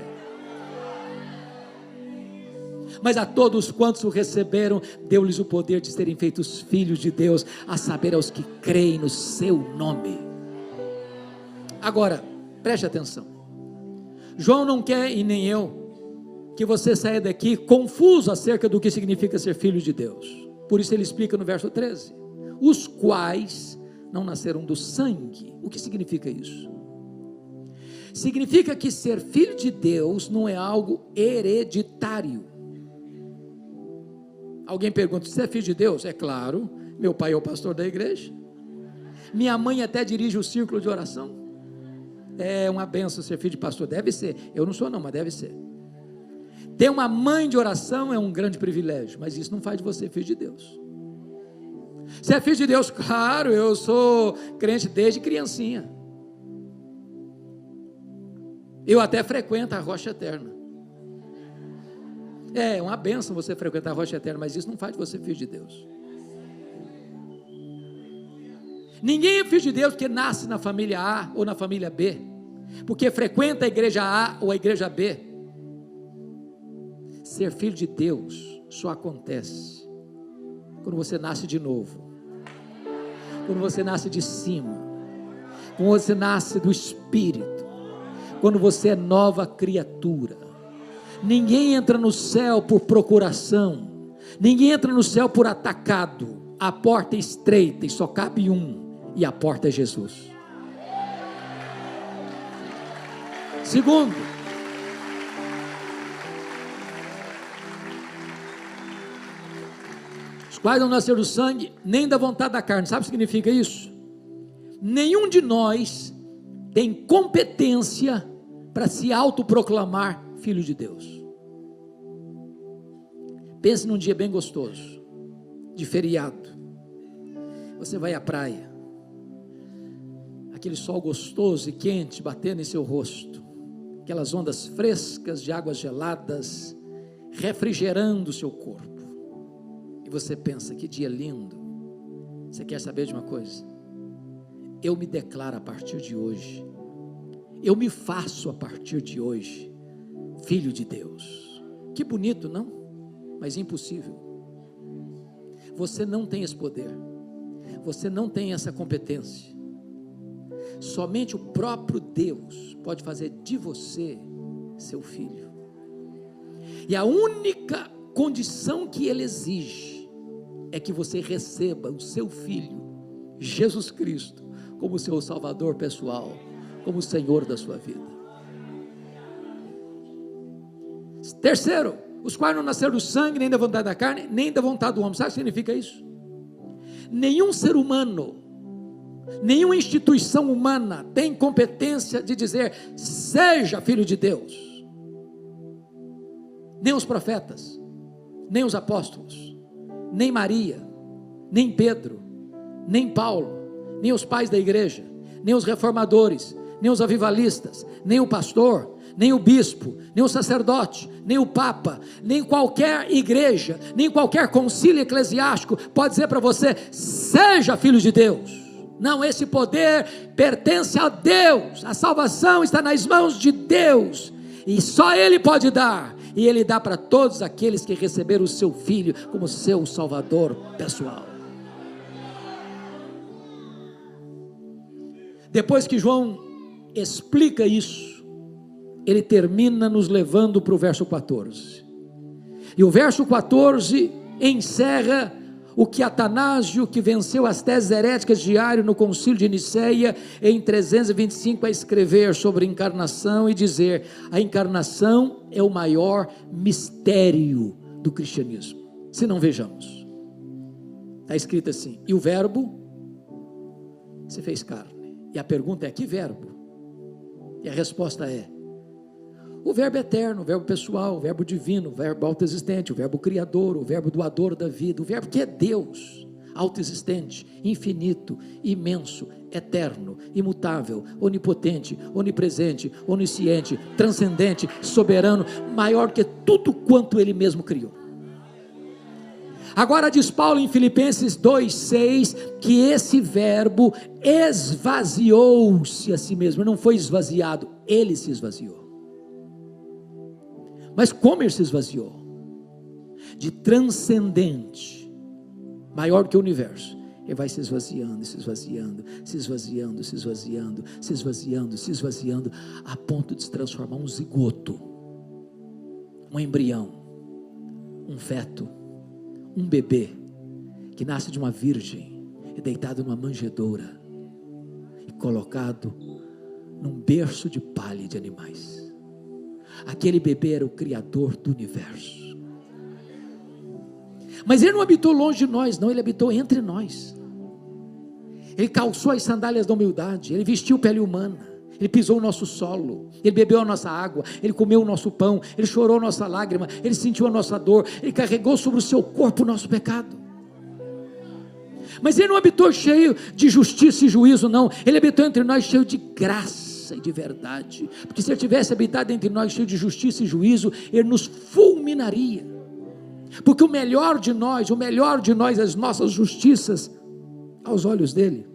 Mas a todos quantos o receberam, deu-lhes o poder de serem feitos filhos de Deus, a saber, aos que creem no seu nome. Agora, preste atenção. João não quer, e nem eu, que você saia daqui confuso acerca do que significa ser filho de Deus. Por isso ele explica no verso 13: os quais não nasceram do sangue. O que significa isso? Significa que ser filho de Deus não é algo hereditário. Alguém pergunta: você é filho de Deus? É claro, meu pai é o pastor da igreja, minha mãe até dirige o círculo de oração. É uma benção ser filho de pastor, deve ser. Eu não sou não, mas deve ser. Ter uma mãe de oração é um grande privilégio, mas isso não faz de você filho de Deus. Você é filho de Deus? Claro, eu sou crente desde criancinha. Eu até frequento a Rocha Eterna. É uma bênção você frequentar a Rocha Eterna, mas isso não faz de você filho de Deus. Ninguém é filho de Deus porque nasce na família A ou na família B, porque frequenta a igreja A ou a igreja B. Ser filho de Deus só acontece quando você nasce de novo, quando você nasce de cima, quando você nasce do Espírito, quando você é nova criatura. Ninguém entra no céu por procuração, ninguém entra no céu por atacado. A porta é estreita e só cabe um, e a porta é Jesus. Segundo, os quais não nasceram do sangue, nem da vontade da carne. Sabe o que significa isso? Nenhum de nós tem competência para se autoproclamar filho de Deus. Pense num dia bem gostoso, de feriado. Você vai à praia, aquele sol gostoso e quente batendo em seu rosto, aquelas ondas frescas de águas geladas refrigerando o seu corpo, e você pensa: que dia lindo. Você quer saber de uma coisa? Eu me declaro a partir de hoje, eu me faço a partir de hoje filho de Deus. Que bonito, não? Mas impossível. Você não tem esse poder, você não tem essa competência. Somente o próprio Deus pode fazer de você seu filho. E a única condição que Ele exige é que você receba o seu Filho, Jesus Cristo, como seu Salvador pessoal, como o Senhor da sua vida. Terceiro, os quais não nasceram do sangue, nem da vontade da carne, nem da vontade do homem. Sabe o que significa isso? Nenhum ser humano, nenhuma instituição humana tem competência de dizer, seja filho de Deus. Nem os profetas, nem os apóstolos, nem Maria, nem Pedro, nem Paulo, nem os pais da igreja, nem os reformadores, nem os avivalistas, nem o pastor, nem o bispo, nem o sacerdote, nem o papa, nem qualquer igreja, nem qualquer concílio eclesiástico pode dizer para você, seja filho de Deus. Não, esse poder pertence a Deus, a salvação está nas mãos de Deus, e só Ele pode dar, e Ele dá para todos aqueles que receberam o seu Filho como seu Salvador pessoal. Depois que João explica isso, ele termina nos levando para o verso 14, e o verso 14 encerra o que Atanásio, que venceu as teses heréticas de Ario no concílio de Niceia, em 325, a escrever sobre a encarnação e dizer, a encarnação é o maior mistério do cristianismo. Se não vejamos, está escrito assim, e o verbo se fez carne, e a pergunta é, que verbo? E a resposta é, o verbo eterno, o verbo pessoal, o verbo divino, o verbo autoexistente, o verbo criador, o verbo doador da vida, o verbo que é Deus, autoexistente, infinito, imenso, eterno, imutável, onipotente, onipresente, onisciente, transcendente, soberano, maior que tudo quanto Ele mesmo criou. Agora diz Paulo em Filipenses 2,6, que esse verbo esvaziou-se a si mesmo, não foi esvaziado, Ele se esvaziou. Mas como Ele se esvaziou? De transcendente, maior que o universo, Ele vai se esvaziando, se esvaziando, se esvaziando, se esvaziando, se esvaziando, se esvaziando, a ponto de se transformar um zigoto, um embrião, um feto, um bebê, que nasce de uma virgem, e deitado numa manjedoura, e colocado num berço de palha de animais. Aquele bebê era o Criador do universo, mas Ele não habitou longe de nós, não, Ele habitou entre nós. Ele calçou as sandálias da humildade, Ele vestiu pele humana, Ele pisou o nosso solo, Ele bebeu a nossa água, Ele comeu o nosso pão, Ele chorou a nossa lágrima, Ele sentiu a nossa dor, Ele carregou sobre o seu corpo o nosso pecado. Mas Ele não habitou cheio de justiça e juízo, não, Ele habitou entre nós cheio de graça e de verdade, porque se Ele tivesse habitado entre nós cheio de justiça e juízo, Ele nos fulminaria, porque o melhor de nós, as nossas justiças, aos olhos dEle,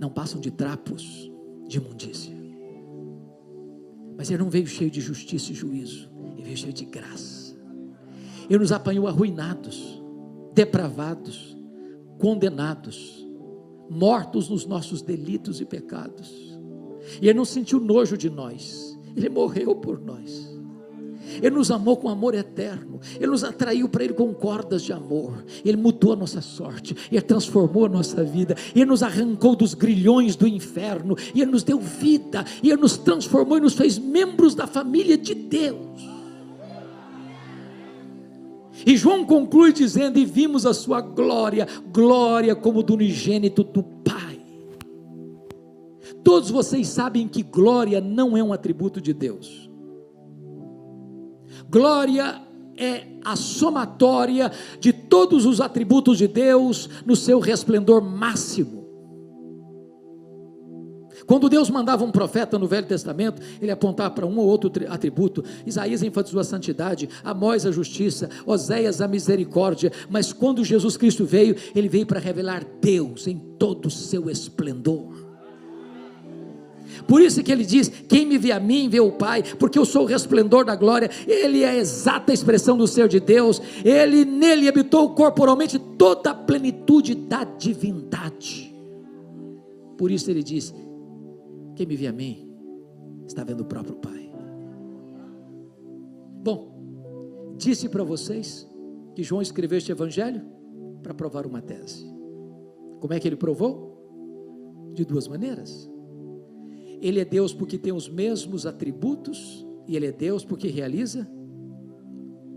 não passam de trapos de imundícia. Mas Ele não veio cheio de justiça e juízo, Ele veio cheio de graça. Ele nos apanhou arruinados, depravados, condenados, mortos nos nossos delitos e pecados, e Ele não sentiu nojo de nós, Ele morreu por nós. Ele nos amou com amor eterno, Ele nos atraiu para Ele com cordas de amor, Ele mudou a nossa sorte, Ele transformou a nossa vida, Ele nos arrancou dos grilhões do inferno, e Ele nos deu vida, e Ele nos transformou e nos fez membros da família de Deus. E João conclui dizendo, e vimos a sua glória, glória como do unigênito do Pai. Todos vocês sabem que glória não é um atributo de Deus. Glória é a somatória de todos os atributos de Deus no seu resplendor máximo. Quando Deus mandava um profeta no Velho Testamento, ele apontava para um ou outro atributo. Isaías enfatizou a santidade, Amós a justiça, Oséias a misericórdia, mas quando Jesus Cristo veio, Ele veio para revelar Deus em todo o seu esplendor. Por isso que Ele diz, quem me vê a mim, vê o Pai, porque eu sou o resplendor da glória. Ele é a exata expressão do ser de Deus, nele habitou corporalmente toda a plenitude da divindade. Por isso Ele diz, quem me vê a mim, está vendo o próprio Pai. Bom, disse para vocês que João escreveu este evangelho para provar uma tese. Como é que ele provou? De duas maneiras. Ele é Deus porque tem os mesmos atributos, e Ele é Deus porque realiza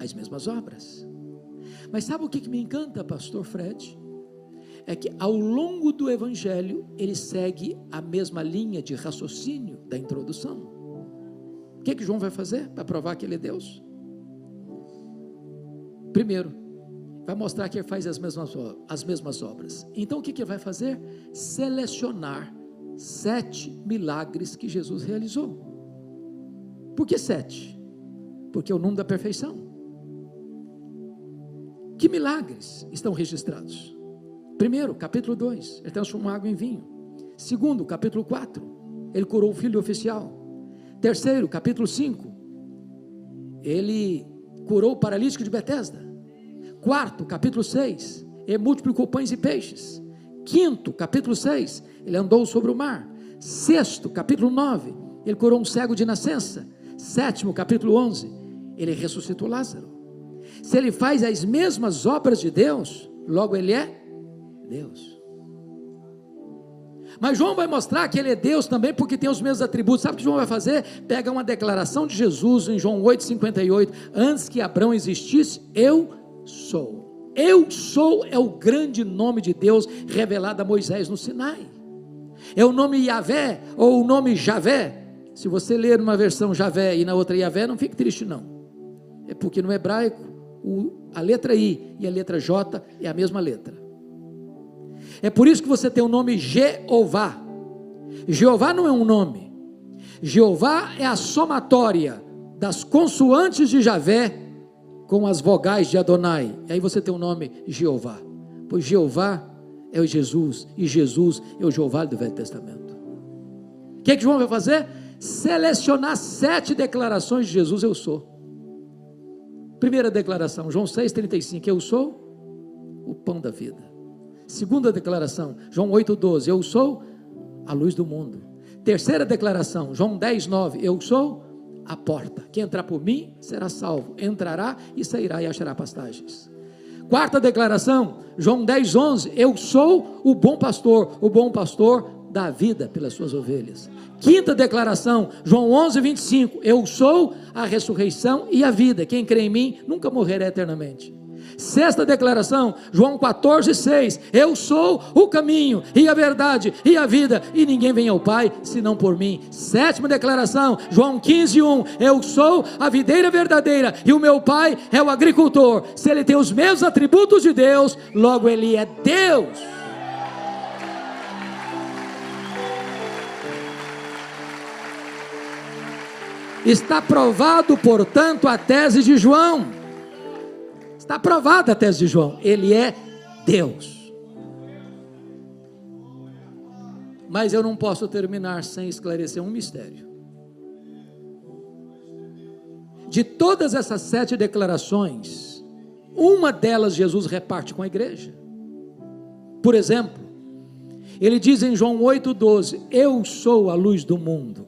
as mesmas obras. Mas sabe o que me encanta, pastor Fred? É que ao longo do evangelho, ele segue a mesma linha de raciocínio da introdução. O que João vai fazer para provar que ele é Deus? Primeiro, vai mostrar que ele faz as mesmas obras. Então o que ele vai fazer? Selecionar 7 milagres que Jesus realizou. Por que 7? Porque é o número da perfeição. Que milagres estão registrados? Primeiro, capítulo 2, ele transformou água em vinho. Segundo, capítulo 4, ele curou o filho oficial. Terceiro, capítulo 5, ele curou o paralítico de Betesda. Quarto, capítulo 6, ele multiplicou pães e peixes. Quinto, capítulo 6, ele andou sobre o mar. Sexto, capítulo 9, ele curou um cego de nascença. Sétimo, capítulo 11, ele ressuscitou Lázaro. Se ele faz as mesmas obras de Deus, logo ele é Deus. Mas João vai mostrar que ele é Deus também porque tem os mesmos atributos. Sabe o que João vai fazer? Pega uma declaração de Jesus em João 8,58, antes que Abraão existisse, eu sou. Eu sou é o grande nome de Deus revelado a Moisés no Sinai. É o nome Yahvé ou o nome Javé. Se você ler numa versão Javé e na outra Yahvé, não fique triste não. É porque no hebraico a letra I e a letra J é a mesma letra. É por isso que você tem o nome Jeová. Jeová não é um nome. Jeová é a somatória das consoantes de Javé com as vogais de Adonai. E aí você tem o nome Jeová. Pois Jeová é o Jesus e Jesus é o Jeová do Velho Testamento. O que João vai fazer? Selecionar 7 declarações de Jesus, eu sou. Primeira declaração, João 6,35, eu sou o pão da vida. Segunda declaração, João 8,12, eu sou a luz do mundo. Terceira declaração, João 10,9, eu sou a porta. Quem entrar por mim será salvo, entrará e sairá e achará pastagens. Quarta declaração, João 10,11, eu sou o bom pastor dá a vida pelas suas ovelhas. Quinta declaração, João 11,25, eu sou a ressurreição e a vida, quem crê em mim nunca morrerá eternamente. Sexta declaração, João 14,6, eu sou o caminho e a verdade e a vida, e ninguém vem ao Pai senão por mim. Sétima declaração, João 15,1, eu sou a videira verdadeira e o meu Pai é o agricultor. Se ele tem os mesmos atributos de Deus, logo ele é Deus. Está provado, portanto, a tese de João. Está provada a tese de João. Ele é Deus. Mas eu não posso terminar sem esclarecer um mistério. De todas essas 7 declarações, uma delas Jesus reparte com a igreja. Por exemplo, ele diz em João 8,12, eu sou a luz do mundo.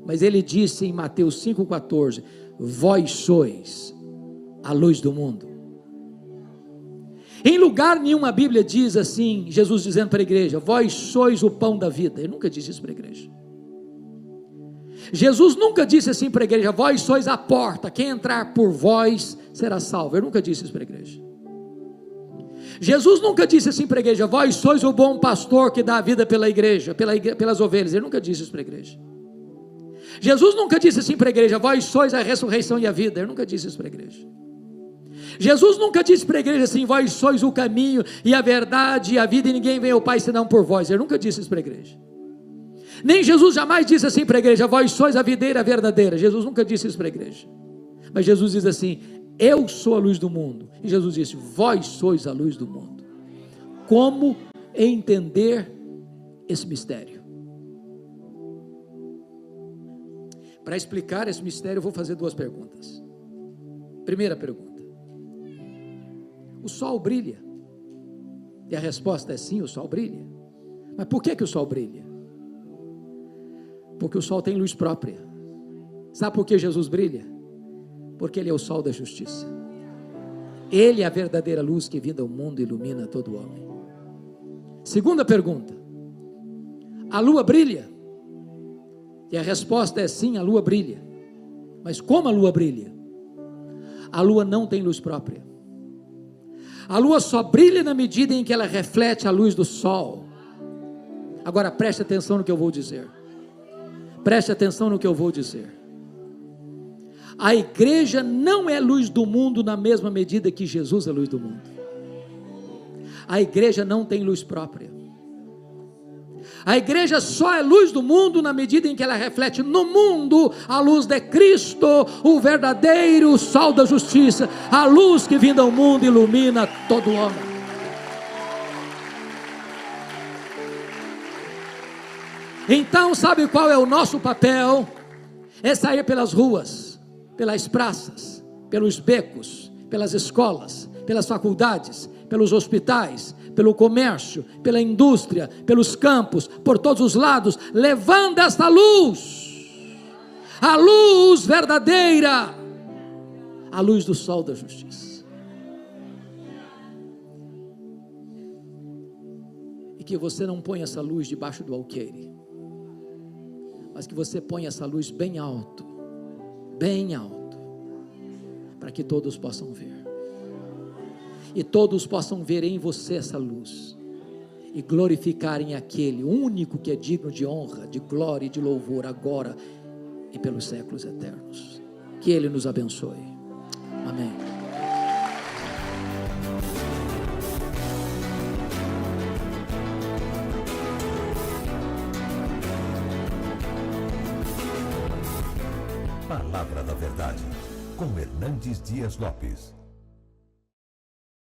Mas ele disse em Mateus 5,14, vós sois a luz do mundo. Em lugar nenhum a Bíblia diz assim, Jesus dizendo para a igreja, vós sois o pão da vida. Ele nunca disse isso para a igreja. Jesus nunca disse assim para a igreja, vós sois a porta, quem entrar por vós será salvo. Ele nunca disse isso para a igreja. Jesus nunca disse assim para a igreja, vós sois o bom pastor que dá a vida pela igreja, pelas ovelhas. Ele nunca disse isso para a igreja. Jesus nunca disse assim para a igreja, vós sois a ressurreição e a vida. Ele nunca disse isso para a igreja. Jesus nunca disse para a igreja assim, vós sois o caminho e a verdade e a vida, e ninguém vem ao Pai senão por vós. Ele nunca disse isso para a igreja. Nem Jesus jamais disse assim para a igreja, vós sois a videira verdadeira. Jesus nunca disse isso para a igreja. Mas Jesus diz assim, eu sou a luz do mundo. E Jesus disse, vós sois a luz do mundo. Como entender esse mistério? Para explicar esse mistério, eu vou fazer 2 perguntas. Primeira pergunta: o sol brilha? E a resposta é sim, o sol brilha. Mas por que o sol brilha? Porque o sol tem luz própria. Sabe por que Jesus brilha? Porque ele é o sol da justiça. Ele é a verdadeira luz que vindo ao mundo ilumina todo homem. Segunda pergunta: a lua brilha? E a resposta é sim, a lua brilha. Mas como a lua brilha? A lua não tem luz própria. A lua só brilha na medida em que ela reflete a luz do sol. Agora preste atenção no que eu vou dizer. Preste atenção no que eu vou dizer. A igreja não é luz do mundo na mesma medida que Jesus é luz do mundo. A igreja não tem luz própria. A igreja só é luz do mundo na medida em que ela reflete no mundo a luz de Cristo, o verdadeiro sol da justiça, a luz que vinda ao mundo ilumina todo homem. Então, sabe qual é o nosso papel? É sair pelas ruas, pelas praças, pelos becos, pelas escolas, pelas faculdades, pelos hospitais, pelo comércio, pela indústria, pelos campos, por todos os lados, levando esta luz, a luz verdadeira, a luz do sol da justiça. E que você não ponha essa luz debaixo do alqueire, mas que você ponha essa luz bem alto, para que todos possam ver. E todos possam ver em você essa luz, e glorificarem aquele único que é digno de honra, de glória e de louvor, agora e pelos séculos eternos. Que Ele nos abençoe. Amém. Palavra da Verdade, com Hernandes Dias Lopes.